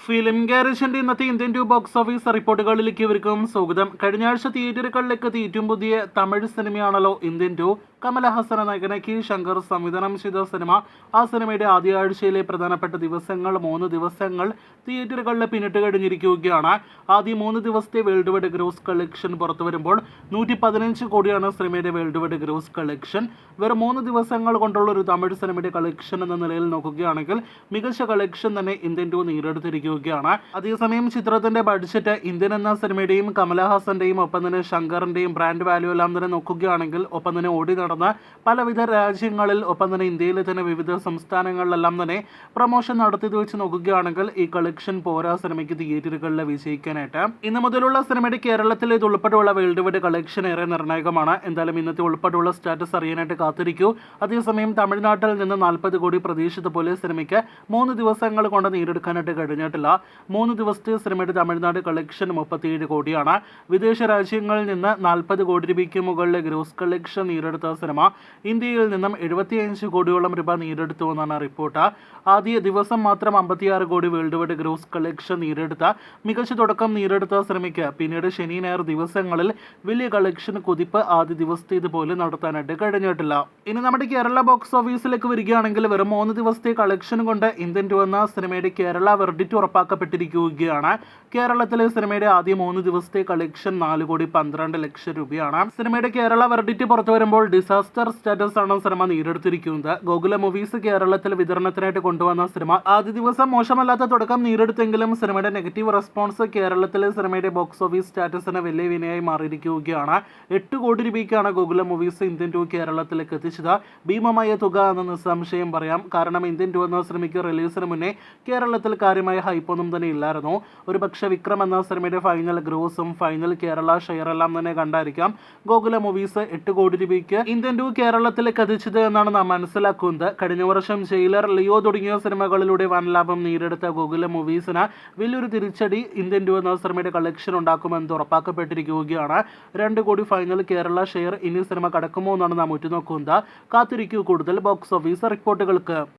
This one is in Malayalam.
ഫിലിം ഗാരേജിന്റെ ഇന്നത്തെ ഇന്ത്യൻ ടു ബോക്സ് ഓഫീസ് റിപ്പോർട്ടുകളിലേക്ക് ഇവർക്കും സ്വാഗതം. കഴിഞ്ഞ ആഴ്ച തിയേറ്ററുകളിലേക്ക് ഏറ്റവും പുതിയ തമിഴ് സിനിമയാണല്ലോ ഇന്ത്യൻ ടു. കമലഹാസന നായകനാക്കി ശങ്കർ സംവിധാനം ചെയ്ത സിനിമ. ആ സിനിമയുടെ ആദ്യ ആഴ്ചയിലെ പ്രധാനപ്പെട്ട ദിവസങ്ങൾ 3 ദിവസങ്ങൾ തിയേറ്ററുകളിൽ പിന്നിട്ട് കഴിഞ്ഞിരിക്കുകയാണ്. ആദ്യ 3 ദിവസത്തെ വേൾഡ് വൈഡ് ഗ്രോസ് കളക്ഷൻ പുറത്തു വരുമ്പോൾ 115 കോടിയാണ് സിനിമയുടെ വേൾഡ് വൈഡ് ഗ്രോസ് കളക്ഷൻ. വെറും 3 ദിവസങ്ങൾ കൊണ്ടുള്ള ഒരു തമിഴ് സിനിമയുടെ കളക്ഷൻ എന്ന നിലയിൽ നോക്കുകയാണെങ്കിൽ മികച്ച കളക്ഷൻ തന്നെ ഇന്ത്യൻ ടു നേടിയെടുത്തിരിക്കുകയാണ്. അതേസമയം ചിത്രത്തിന്റെ ബഡ്ജറ്റ് ഇന്ത്യൻ എന്ന സിനിമയുടെയും കമലഹാസന്റെയും ഒപ്പം തന്നെ ശങ്കറിന്റെയും ബ്രാൻഡ് വാല്യൂ എല്ലാം തന്നെ നോക്കുകയാണെങ്കിൽ ഒപ്പം തന്നെ ഓടി നടന്ന പലവിധ രാജ്യങ്ങളിൽ ഒപ്പം തന്നെ ഇന്ത്യയിലെ തന്നെ വിവിധ സംസ്ഥാനങ്ങളിലെല്ലാം തന്നെ പ്രൊമോഷൻ നടത്തിയത് വെച്ച് നോക്കുകയാണെങ്കിൽ ഈ കളക്ഷൻ പോരാ സിനിമയ്ക്ക് തിയേറ്ററുകളിൽ വിജയിക്കാനായിട്ട്. ഇന്ന് മുതലുള്ള സിനിമയുടെ കേരളത്തിൽ ഇത് ഉൾപ്പെടെയുള്ള വേൾഡ് വൈഡ് കളക്ഷൻ ഏറെ നിർണായകമാണ്. എന്തായാലും ഇന്നത്തെ ഉൾപ്പെടെയുള്ള സ്റ്റാറ്റസ് അറിയാനായിട്ട് കാത്തിരിക്കൂ. അതേസമയം തമിഴ്നാട്ടിൽ നിന്ന് 40 കോടി പ്രതീക്ഷിച്ചതുപോലെ സിനിമയ്ക്ക് 3 ദിവസങ്ങൾ കൊണ്ട് നേടിയെടുക്കാനായിട്ട് കഴിഞ്ഞിട്ടില്ല. 3 ദിവസത്തെ സിനിമയുടെ തമിഴ്നാട് കളക്ഷൻ 37 കോടിയാണ്. വിദേശ രാജ്യങ്ങളിൽ നിന്ന് 40 കോടി രൂപയ്ക്ക് മുകളിലെ ഗ്രോസ് കളക്ഷൻ നേടിയെടുത്ത സിനിമ ഇന്ത്യയിൽ നിന്നും 75 കോടിയോളം രൂപ നേടിയെടുത്തു എന്നാണ് റിപ്പോർട്ട്. ആദ്യ ദിവസം മാത്രം 56 കോടി വേൾഡ് വൈഡ് ഗ്രോസ് കളക്ഷൻ നേടിയെടുത്ത മികച്ച തുടക്കം നേടിയെടുത്ത സിനിമയ്ക്ക് പിന്നീട് ശനി ഞായർ ദിവസങ്ങളിൽ വലിയ കളക്ഷൻ കുതിപ്പ് ആദ്യ ദിവസത്തെ ഇതുപോലെ നടത്താനായിട്ട് കഴിഞ്ഞിട്ടില്ല. ഇനി നമ്മുടെ കേരള ബോക്സ് ഓഫീസിലേക്ക് വരികയാണെങ്കിൽ വെറും 3 ദിവസത്തെ കളക്ഷൻ കൊണ്ട് ഇന്ത്യൻ ടു എന്ന സിനിമയുടെ കേരള വെർഡിക്റ്റ് ഉറപ്പാക്കപ്പെട്ടിരിക്കുകയാണ്. കേരളത്തിലെ സിനിമയുടെ ആദ്യ 3 ദിവസത്തെ കളക്ഷൻ 4 കോടി 12 ലക്ഷം രൂപയാണ്. സിനിമയുടെ കേരള വെർഡിക്റ്റ് പുറത്തു വരുമ്പോൾ ഡിസാസ്റ്റർ സ്റ്റാറ്റസ് ആണ് സിനിമ നേടിയെടുത്തിരിക്കുന്നത്. ഗോകുല മൂവീസ് കേരളത്തിൽ വിതരണത്തിനായിട്ട് കൊണ്ടുവന്ന സിനിമ ആദ്യ ദിവസം മോശമല്ലാത്ത തുടക്കം നേടിയെടുത്തെങ്കിലും സിനിമയുടെ നെഗറ്റീവ് റെസ്പോൺസ് കേരളത്തിലെ സിനിമയുടെ ബോക്സ് ഓഫീസ് സ്റ്റാറ്റസിന് വലിയ വിനയായി മാറിയിരിക്കുകയാണ്. 8 കോടി രൂപയ്ക്കാണ് ഗോകുല മൂവീസ് ഇന്ത്യൻ ടു കേരളത്തിലേക്ക് എത്തിച്ചത്. ഭീമമായ തുക എന്ന് നിസ്സംശയം പറയാം. കാരണം ഇന്ത്യൻ ടു എന്ന സിനിമയ്ക്ക് റിലീസിന് മുന്നേ കേരളത്തിൽ കാര്യമായ ഹൈപ്പൊന്നും തന്നെ ഇല്ലായിരുന്നു. ഒരു പക്ഷേ വിക്രം എന്ന സിനിമയുടെ ഫൈനൽ ഗ്രോസും ഫൈനൽ കേരള ഷെയർ എല്ലാം തന്നെ കണ്ടായിരിക്കാം ഗോകുല മൂവീസ് 8 കോടി രൂപയ്ക്ക് ഇന്ത്യൻ ടു കേരളത്തിലേക്ക് എത്തിച്ചത് എന്നാണ് നാം മനസ്സിലാക്കുന്നത്. കഴിഞ്ഞ വർഷം ജയിലർ, ലിയോ തുടങ്ങിയ സിനിമകളിലൂടെ വൻ ലാഭം നേടിയെടുത്ത ഗോകുല മൂവീസിന് വലിയൊരു തിരിച്ചടി ഇന്ത്യൻ ടു എന്ന സിനിമയുടെ കളക്ഷൻ ഉണ്ടാക്കുമെന്ന് ഉറപ്പാക്കപ്പെട്ടിരിക്കുകയാണ്. 2 കോടി ഫൈനൽ കേരള ഷെയർ ഇനി സിനിമ കടക്കുമോ എന്നാണ് നാം ഉറ്റുനോക്കുന്നത്. കാത്തിരിക്കൂ കൂടുതൽ ബോക്സ് ഓഫീസ് റിപ്പോർട്ടുകൾക്ക്.